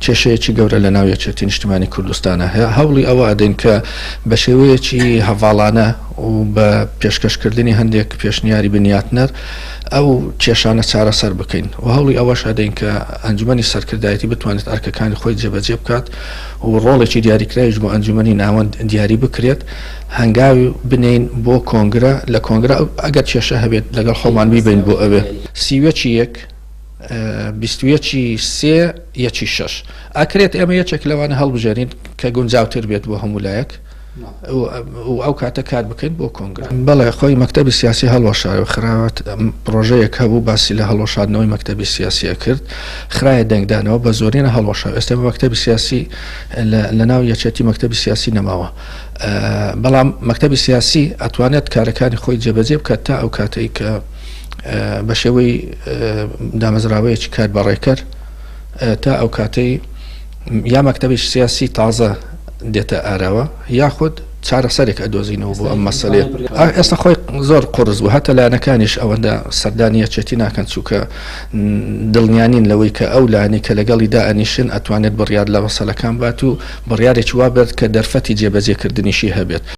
کێشەیەکی گەورە لە ناو یەکێتی نیشتیمانی کوردستانە هەیە هەوڵی ئەوە ئەدەین کە بە شێوەیەکی هەڤاڵانە و بە پێشکەشکردنی هەندێک پێشنیاری بنیاتنەر ئەو کێشانە چارەسەر بکەین و هەوڵی ئەوەش ئەدەین کە ئەنجومەنی سەرکردایەتی بتوانێت ئەرکەکانی خۆی جێبەجێ بکات و ڕۆڵێکی دیاریکرایش بۆ ئەنجومەنی ناوەند دیاری بکرێت هەنگاوی بنین بۆ کۆنگرە لە کۆنگرە ئەگەر کێشە هەبێت لەگەڵ خۆمان بیبین بۆ ئەوێ سیوەکی یەک 21 یەکی 6 ئاکرێت ئێمە یەکێک لەوانە هەڵبژێرین کە گونجاوتر بێت بۆ هەموو لایەک و ئەو کاتە کار بکەین بۆ کۆنگرە بەڵێ خۆی مەکتەبی سیاسی هەڵوەشاوە خراوەت پرۆژەیەک هەبوو باسی لە هەڵوەشاندنەوەی مەکتەبی سیاسیە کرد خراە دەنگدانەوە بە زۆرینە هەڵوەشاو ئێستا مەکتەبی سیاسی لە ناو یەکێتی مەکتەبی سیاسی نەماوە بەڵام مەکتەبی سیاسی ئەتوانێت کارەکانی خۆی جێبەجێ بکات تا ئەو کاتەی کە بە شێوەی دامەزراوەیەکی کار بەڕێکەر تا ئەو کاتەی یا مەکتەبی سیاسی تازە دێتە ئاراوە یاخود چارەسەرێک ئەدۆزینەوە بۆ ئەم مەسەلێ ئێستا خۆی زۆر قڕز بوو هەتە لایەنەکانیش ئەوەندە سەردانی یەکێتی ناکەن چووکە دڵنیانین لەوەی کە ئەو لایەنی کە لەگەڵی دائەنیشن ئەتوانێت بڕیار لە مەسەلەکان بات و بڕیارێکی وا بێت کە دەرفەتی جێبەجێکردنیشی هەبێت